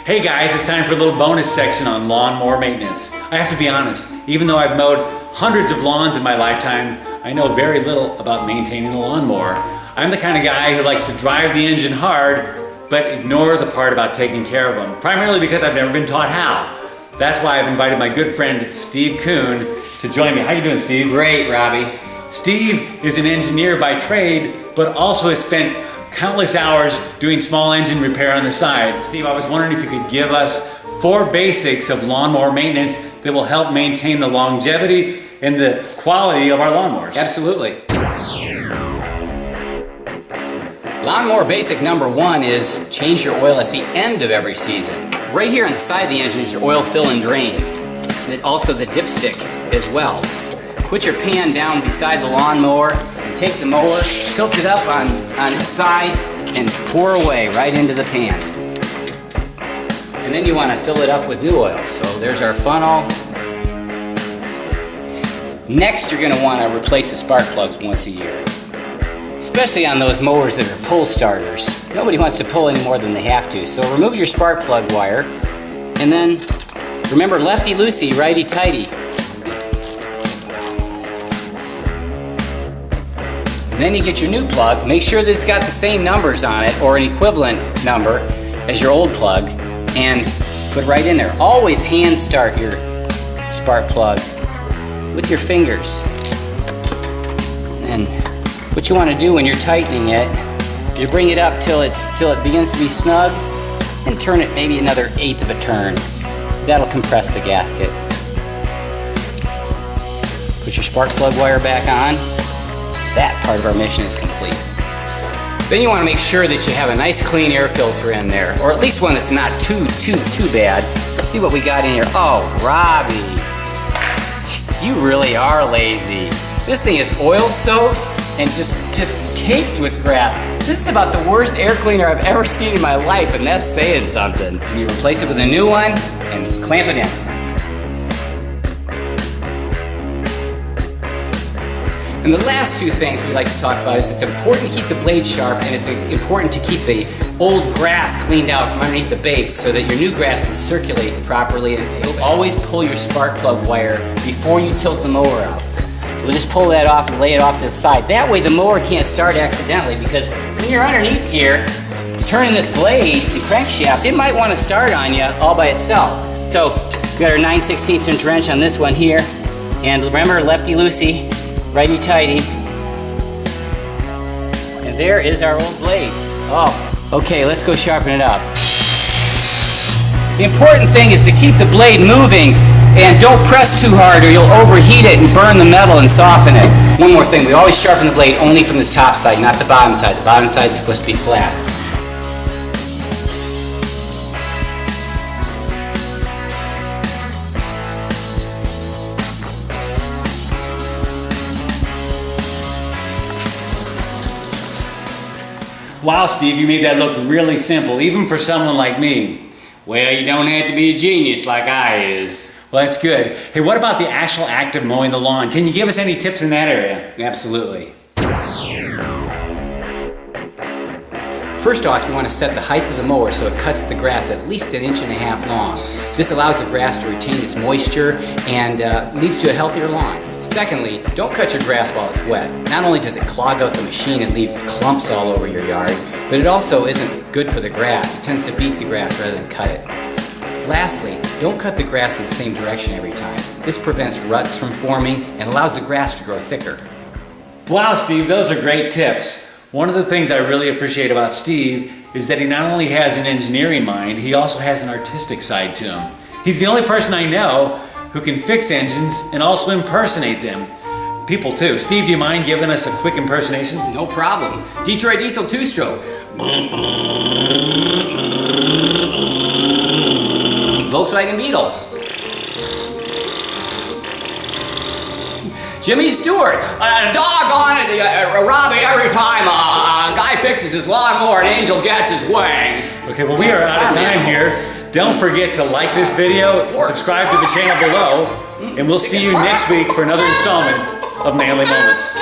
Hey guys, it's time for a little bonus section on lawnmower maintenance. I have to be honest, even though I've mowed hundreds of lawns in my lifetime, I know very little about maintaining a lawnmower. I'm the kind of guy who likes to drive the engine hard, but ignore the part about taking care of them, primarily because I've never been taught how. That's why I've invited my good friend Steve Kuhn to join me. How you doing, Steve? Great, Robbie. Steve is an engineer by trade, but also has spent countless hours doing small engine repair on the side. Steve, I was wondering if you could give us 4 basics of lawnmower maintenance that will help maintain the longevity and the quality of our lawnmowers. Absolutely. Lawnmower basic number 1 is change your oil at the end of every season. Right here on the side of the engine is your oil fill and drain. It's also the dipstick as well. Put your pan down beside the lawnmower and take the mower, tilt it up on its side, and pour away right into the pan. And then you want to fill it up with new oil. So there's our funnel. Next, you're going to want to replace the spark plugs once a year, especially on those mowers that are pull starters. Nobody wants to pull any more than they have to. So remove your spark plug wire, and then remember lefty-loosey, righty-tighty. And then you get your new plug. Make sure that it's got the same numbers on it or an equivalent number as your old plug, and put it right in there. Always hand start your spark plug with your fingers. And what you want to do when you're tightening it, you bring it up till it begins to be snug, and turn it maybe another 1/8 of a turn. That'll compress the gasket. Put your spark plug wire back on. That part of our mission is complete. Then you want to make sure that you have a nice clean air filter in there, or at least one that's not too bad. Let's see what we got in here. Oh, Robbie, you really are lazy. This thing is oil soaked and just caked with grass. This is about the worst air cleaner I've ever seen in my life, and that's saying something. And you replace it with a new one and clamp it in. And the last 2 things we like to talk about is it's important to keep the blade sharp, and it's important to keep the old grass cleaned out from underneath the base so that your new grass can circulate properly. And you'll always pull your spark plug wire before you tilt the mower out. We'll just pull that off and lay it off to the side. That way the mower can't start accidentally, because when you're underneath here, turning this blade and crankshaft, it might want to start on you all by itself. So we got our 9/16 inch wrench on this one here. And remember, lefty-loosey, righty-tighty. And there is our old blade. Oh, okay, let's go sharpen it up. The important thing is to keep the blade moving, and don't press too hard or you'll overheat it and burn the metal and soften it. One more thing, we always sharpen the blade only from the top side, not the bottom side. The bottom side is supposed to be flat. Wow, Steve, you made that look really simple, even for someone like me. Well, you don't have to be a genius like I is. Well, that's good. Hey, what about the actual act of mowing the lawn? Can you give us any tips in that area? Absolutely. First off, you want to set the height of the mower so it cuts the grass at least 1.5 inches long. This allows the grass to retain its moisture and leads to a healthier lawn. Secondly, don't cut your grass while it's wet. Not only does it clog up the machine and leave clumps all over your yard, but it also isn't good for the grass. It tends to beat the grass rather than cut it. Lastly, don't cut the grass in the same direction every time. This prevents ruts from forming and allows the grass to grow thicker. Wow, Steve, those are great tips. One of the things I really appreciate about Steve is that he not only has an engineering mind, he also has an artistic side to him. He's the only person I know who can fix engines and also impersonate them. People too. Steve, do you mind giving us a quick impersonation? No problem. Detroit Diesel 2-stroke. Volkswagen Beetle. Jimmy Stewart, doggone it, Robbie, every time a guy fixes his lawnmower, an angel gets his wings. Okay, well, we are out of time here. Don't forget to like this video, subscribe to the channel below, and we'll see you next week for another installment of Manly Moments.